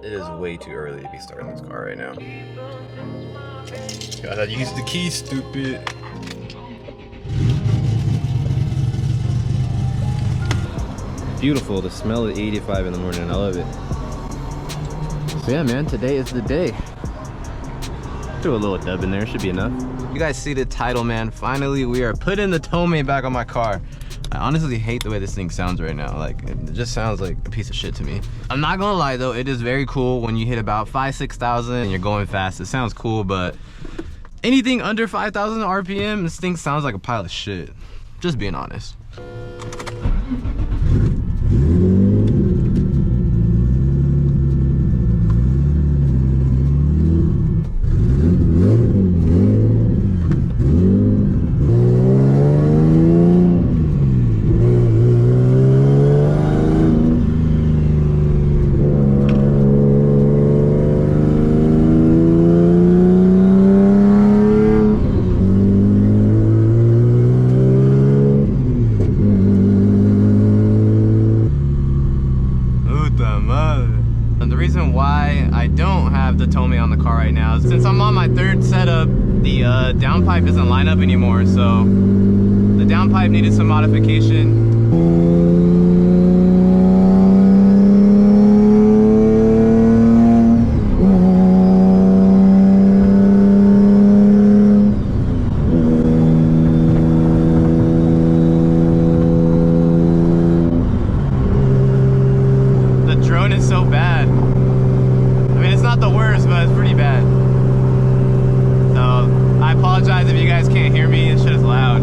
It is way too early to be starting this car right now. God, I used the key, stupid. Beautiful, the smell at 85 in the morning, I love it. So yeah, man, today is the day. Throw a little dub in there, should be enough. You guys see the title, man. Finally, we are putting the Tomei back on my car. I honestly hate the way this thing sounds right now. Like, it just sounds like a piece of shit to me. I'm not gonna lie though, it is very cool when you hit about 5,000–6,000 and you're going fast. It sounds cool, but anything under 5,000 RPM, this thing sounds like a pile of shit. Just being honest. And the reason why I don't have the Tomei on the car right now is since I'm on my third setup, the downpipe doesn't line up anymore, so the downpipe needed some modification. So bad. I mean, it's not the worst, but it's pretty bad. So I apologize if you guys can't hear me. This shit is loud.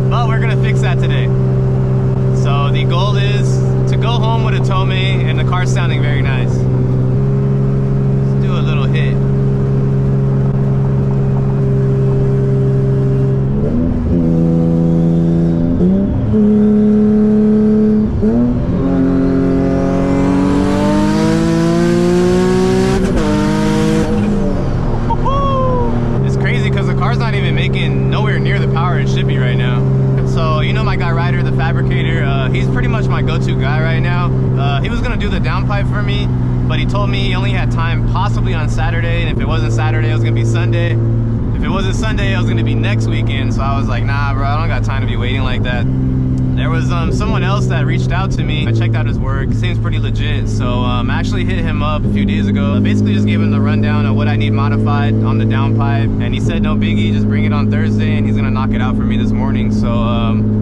But we're gonna fix that today. So the goal is to go home with a Tomei and the car's sounding very nice. Let's do a little hit. The Fabricator, he's pretty much my go-to guy right now. He was gonna do the downpipe for me, but he told me he only had time possibly on Saturday, and if it wasn't Saturday, it was gonna be Sunday. If it wasn't Sunday, it was gonna be next weekend. So I was like, nah, bro, I don't got time to be waiting like that. There was someone else that reached out to me. I checked out his work, seems pretty legit. So I actually hit him up a few days ago. I basically just gave him the rundown of what I need modified on the downpipe, and he said no biggie, just bring it on Thursday, and he's gonna knock it out for me this morning. So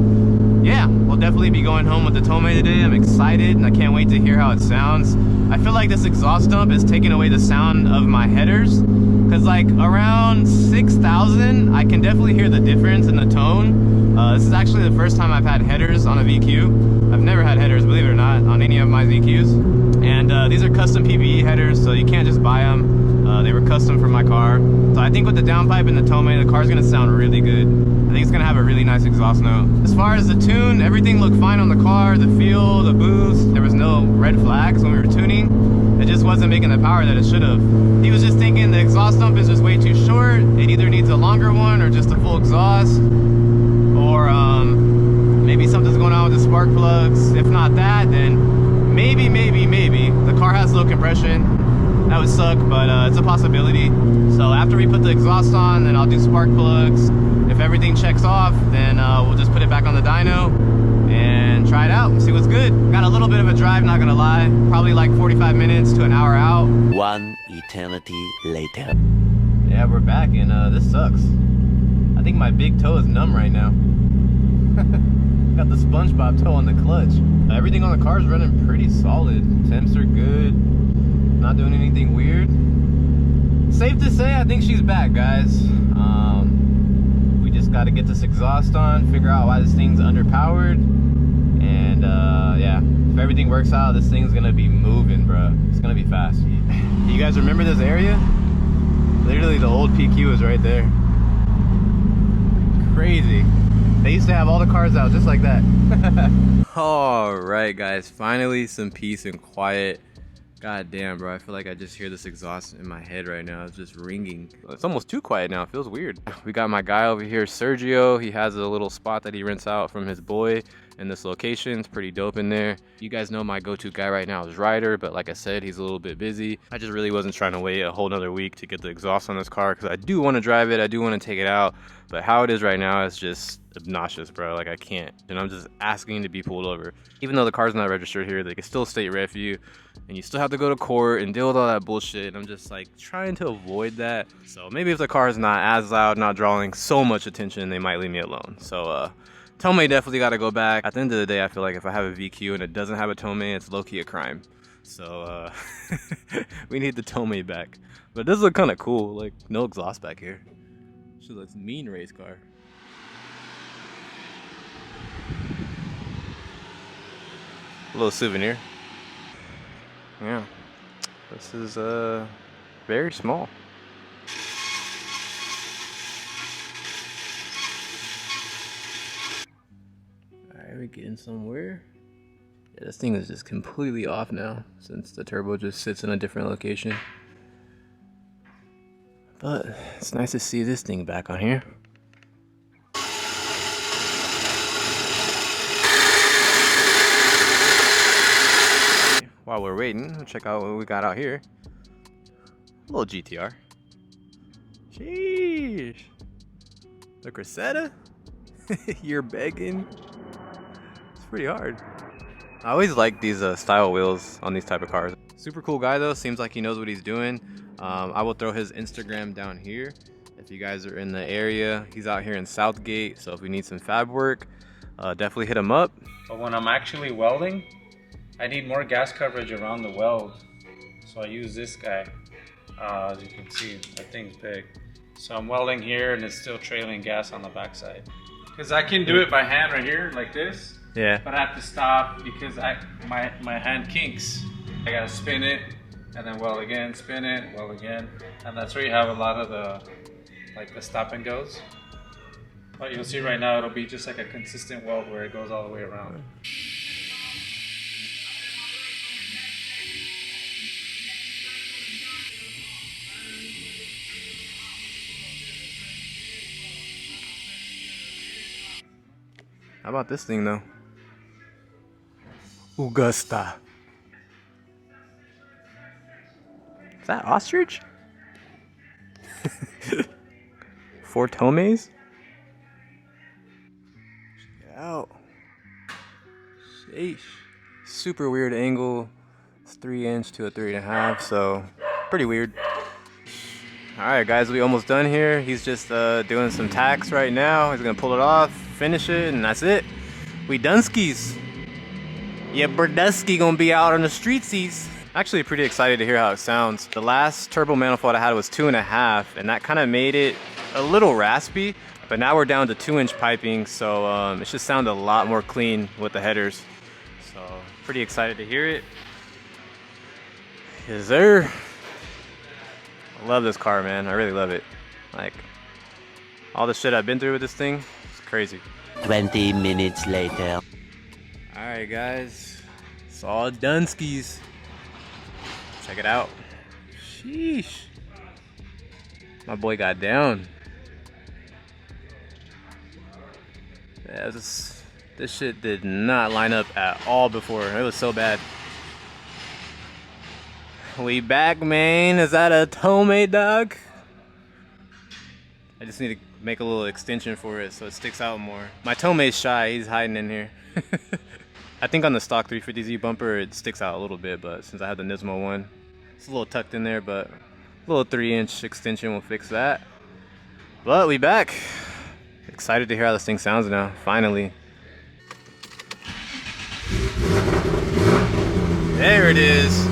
yeah, we'll definitely be going home with the Tomei today. I'm excited and I can't wait to hear how it sounds. I feel like this exhaust dump is taking away the sound of my headers, because like around 6,000 I can definitely hear the difference in the tone. This is actually the first time I've had headers on a VQ. I've never had headers, believe it or not, on any of my VQs. And these are custom PPE headers, so you can't just buy them. They were custom for my car. So I think with the downpipe and the Tomei, the car's gonna sound really good. I think it's gonna have a really nice exhaust note. As far as the tune, everything looked fine on the car. The feel, the boost, there was no red flags when we were tuning. It just wasn't making the power that it should have. He was just thinking the exhaust dump is just way too short. It either needs a longer one or just a full exhaust. Or maybe something's going on with the spark plugs. If not that, then maybe the car has low compression. That would suck, but it's a possibility. So after we put the exhaust on, then I'll do spark plugs. If everything checks off, then we'll just put it back on the dyno and try it out and see what's good. Got a little bit of a drive, not gonna lie. Probably like 45 minutes to an hour out. One eternity later. Yeah, we're back, and this sucks. I think my big toe is numb right now. Got the SpongeBob toe on the clutch. Everything on the car is running pretty solid. Temps are good. Not doing anything weird. Safe to say, I think she's back, guys. We just got to get this exhaust on, figure out why this thing's underpowered, and yeah, if everything works out, this thing's gonna be moving, bro. It's gonna be fast. You guys remember this area? Literally, the old PQ is right there. Crazy. They used to have all the cars out just like that. All right, guys, finally some peace and quiet. God damn, bro, I feel like I just hear this exhaust in my head right now. It's just ringing. It's almost too quiet now. It feels weird. We got my guy over here, Sergio. He has a little spot that he rents out from his boy. in this location. It's pretty dope in there. You guys know my go-to guy right now is Ryder, but like I said, he's a little bit busy. I just really wasn't trying to wait a whole nother week to get the exhaust on this car because I do want to drive it. I do want to take it out, but how it is right now is just obnoxious, bro. Like I can't, and I'm just asking to be pulled over. Even though the car's not registered here, they can still state ref you, and you still have to go to court and deal with all that bullshit. And I'm just like trying to avoid that. So maybe if the car is not as loud, not drawing so much attention, they might leave me alone. So Tomei definitely got to go back. At the end of the day, I feel like if I have a VQ and it doesn't have a Tomei, it's low-key a crime. So we need the Tomei back. But this looks kind of cool, like no exhaust back here. She looks mean race car. A little souvenir. Yeah, this is very small. Alright, we're getting somewhere. Yeah, this thing is just completely off now since the turbo just sits in a different location. But it's nice to see this thing back on here. While we're waiting, we'll check out what we got out here. A little GTR. Sheesh. The Crescetta? You're begging. It's pretty hard. I always like these style wheels on these type of cars. Super cool guy though, seems like he knows what he's doing. I will throw his Instagram down here if you guys are in the area. He's out here in Southgate, so if we need some fab work, definitely hit him up. But when I'm actually welding, I need more gas coverage around the weld. So I use this guy. As you can see, that thing's big. So I'm welding here and it's still trailing gas on the backside. Because I can do it by hand right here, like this. Yeah. But I have to stop because my hand kinks. I gotta spin it and then weld again, spin it, weld again. And that's where you have a lot of the stop and goes. But you'll see right now it'll be just like a consistent weld where it goes all the way around. How about this thing though? Augusta. Is that ostrich? 4 Tomeis? Check it out. Sheesh. Super weird angle. It's 3" to a 3.5, so pretty weird. Alright guys, we almost done here. He's just doing some tacks right now. He's gonna pull it off, finish it, and that's it. We done skis. Yeah, Burdusky gonna be out on the streetsies. Actually pretty excited to hear how it sounds. The last turbo manifold I had was 2.5, and that kind of made it a little raspy, but now we're down to 2" piping, so it should sound a lot more clean with the headers. So pretty excited to hear it. Yes sir. I love this car, man. I really love it. Like, all the shit I've been through with this thing, it's crazy. 20 minutes later. Alright guys, it's all done skis. Check it out. Sheesh. My boy got down. Yeah, this shit did not line up at all before. It was so bad. We back, man. Is that a Tomei, dog? I just need to make a little extension for it so it sticks out more. My Tomei's shy. He's hiding in here. I think on the stock 350Z bumper it sticks out a little bit, but since I have the Nismo one, it's a little tucked in there, but a little 3" extension will fix that. But we back. Excited to hear how this thing sounds now, finally. There it is.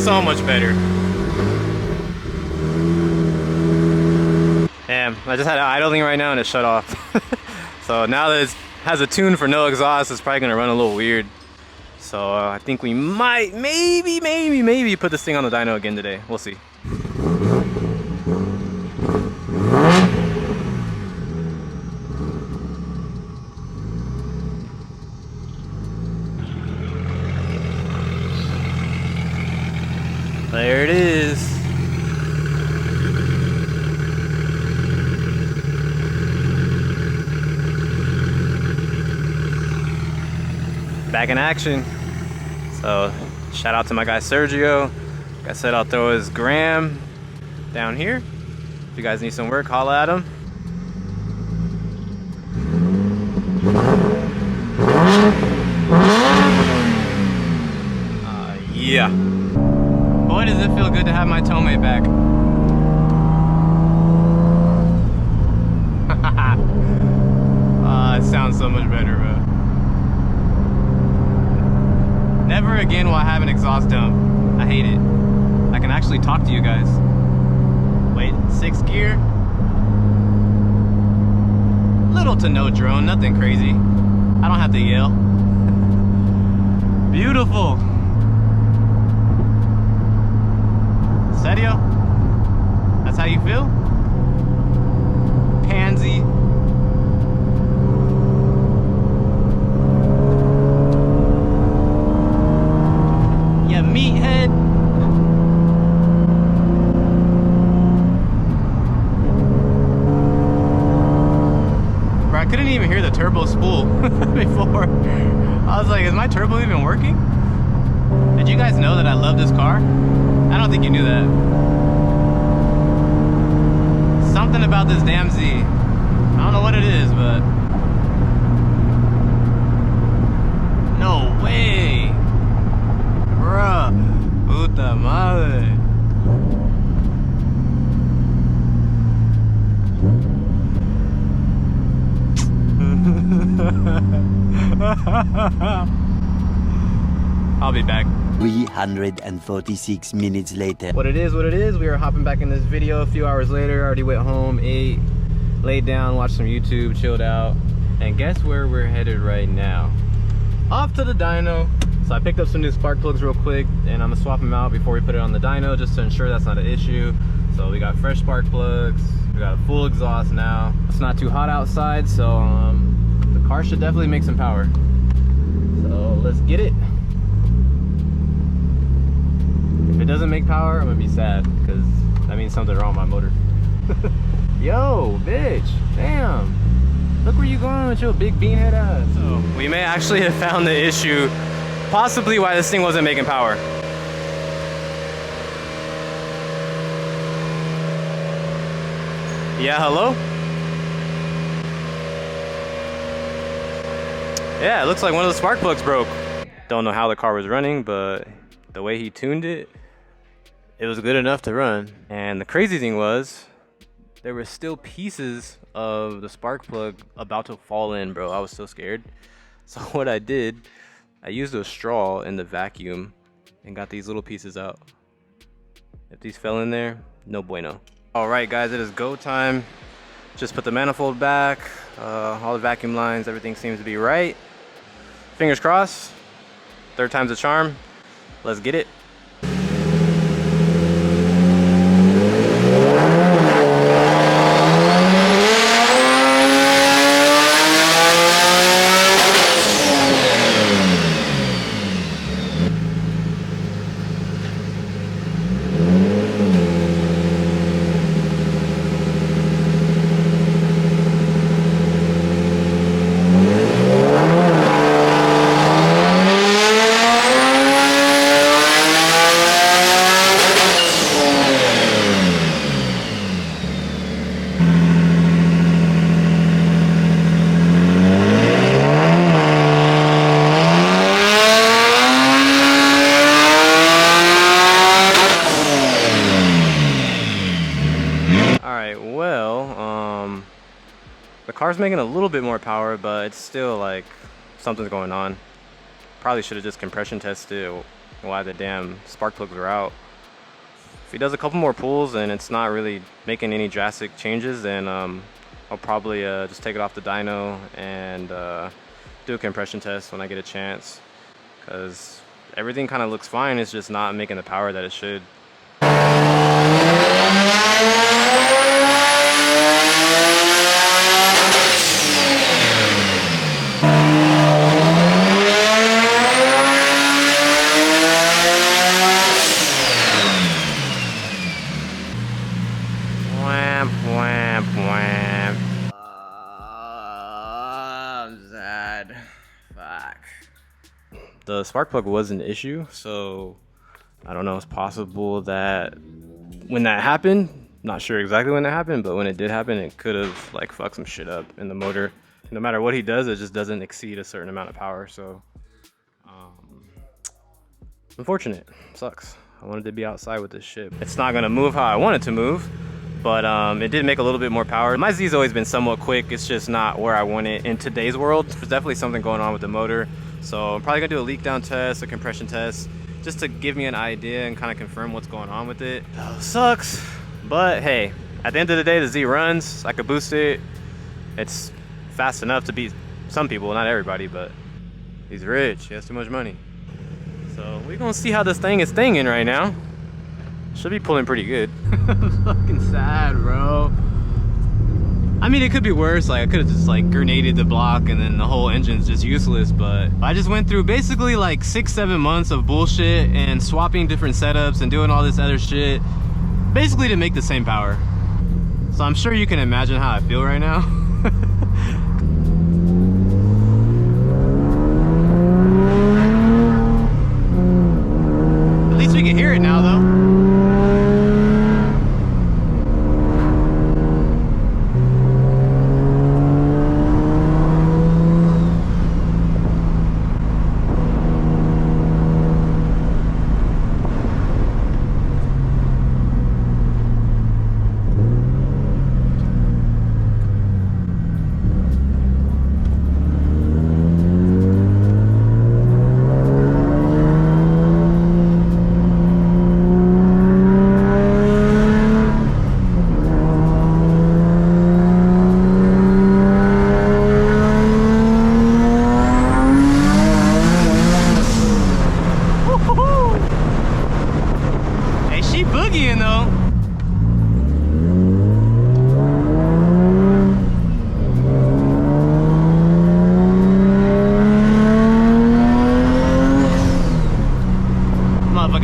So much better. Damn, I just had it idling right now and it shut off. So now that it has a tune for no exhaust, it's probably gonna run a little weird. So I think we might, maybe put this thing on the dyno again today. We'll see. There it is. back in action. So shout out to my guy Sergio. Like I said, I'll throw his gram down here. If you guys need some work, holla at him. Yeah. Boy, does it feel good to have my Tomei back. It sounds so much better, bro. Never again will I have an exhaust dump. I hate it. I can actually talk to you guys. Wait, 6th gear? Little to no drone, nothing crazy. I don't have to yell. Beautiful. Serio? That's how you feel? Pansy. Yeah, meathead. Bro, I couldn't even hear the turbo spool before. I was like, is my turbo even working? Did you guys know that I love this car? I don't think you knew that. Something about this damn Z. I don't know what it is, but... No way! Bruh. Puta madre. I'll be back. 346 minutes later. What it is, we are hopping back in this video a few hours later. Already went home, ate, laid down, watched some YouTube, chilled out. And guess where we're headed right now? Off to the dyno. So I picked up some new spark plugs real quick, and I'm gonna swap them out before we put it on the dyno just to ensure that's not an issue. So we got fresh spark plugs, we got a full exhaust now. It's not too hot outside, so the car should definitely make some power. So let's get it. If it doesn't make power, I'm gonna be sad because that means something's wrong with my motor. Yo, bitch, damn. Look where you going with your big beanhead ass. So we may actually have found the issue, possibly why this thing wasn't making power. Yeah, hello? Yeah, it looks like one of the spark plugs broke. Don't know how the car was running, but the way he tuned it, it was good enough to run. And the crazy thing was, there were still pieces of the spark plug about to fall in, bro. I was so scared. So what I did, I used a straw in the vacuum and got these little pieces out. If these fell in there, no bueno. All right, guys, it is go time. Just put the manifold back, all the vacuum lines, everything seems to be right. Fingers crossed, 3rd time's a charm. Let's get it. The car's making a little bit more power, but it's still like something's going on. Probably should have just compression tested why the damn spark plugs are out. If he does a couple more pulls and it's not really making any drastic changes, then I'll probably just take it off the dyno and do a compression test when I get a chance, because everything kind of looks fine. It's just not making the power that it should. I'm sad. Fuck. The spark plug was an issue, so I don't know, it's possible that when that happened, not sure exactly when that happened, but when it did happen, it could have like fucked some shit up in the motor. No matter what he does, it just doesn't exceed a certain amount of power, so unfortunate. Sucks. I wanted to be outside with this shit. It's not gonna move how I want it to move, but it did make a little bit more power. My Z's always been somewhat quick. It's just not where I want it in today's world. There's definitely something going on with the motor. So I'm probably gonna do a leak down test, a compression test, just to give me an idea and kind of confirm what's going on with it. Sucks, but hey, at the end of the day, the Z runs. I could boost it. It's fast enough to beat some people, not everybody, but he's rich. He has too much money. So we're gonna see how this thing is thinging right now. Should be pulling pretty good. I'm fucking sad, bro. I mean, it could be worse. Like, I could have just like grenaded the block and then the whole engine's just useless. But I just went through basically like 6-7 months of bullshit and swapping different setups and doing all this other shit, basically to make the same power. So I'm sure you can imagine how I feel right now. At least we can hear it now, though.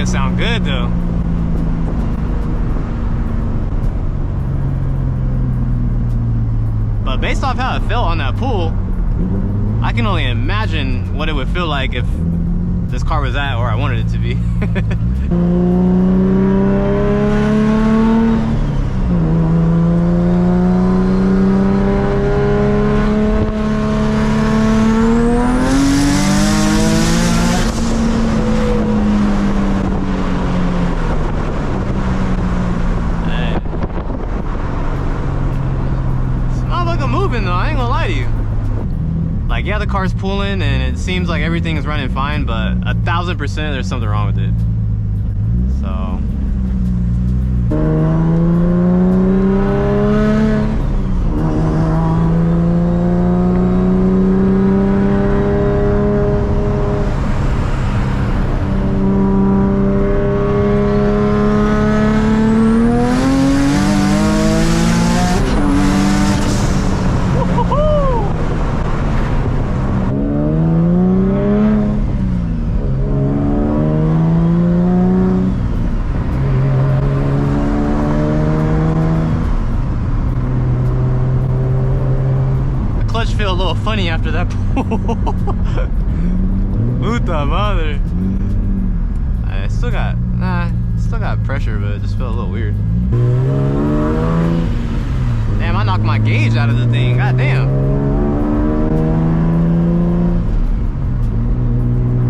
Sound good though. But based off how it felt on that pool, I can only imagine what it would feel like if this car was at where I wanted it to be. Though, I ain't gonna lie to you. Like, yeah, the car's pulling and it seems like everything is running fine, but 1000% there's something wrong with it. So feel a little funny after that pull. Puta madre. I still got pressure, but it just felt a little weird. Damn, I knocked my gauge out of the thing. God damn.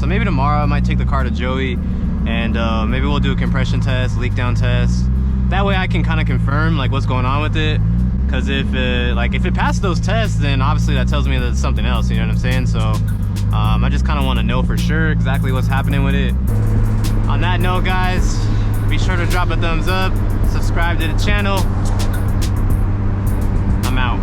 So maybe tomorrow I might take the car to Joey and maybe we'll do a compression test, leak down test. That way I can kind of confirm like what's going on with it. Because if it passed those tests, then obviously that tells me that it's something else, you know what I'm saying? So I just kind of want to know for sure exactly what's happening with it. On that note, guys, be sure to drop a thumbs up, subscribe to the channel. I'm out.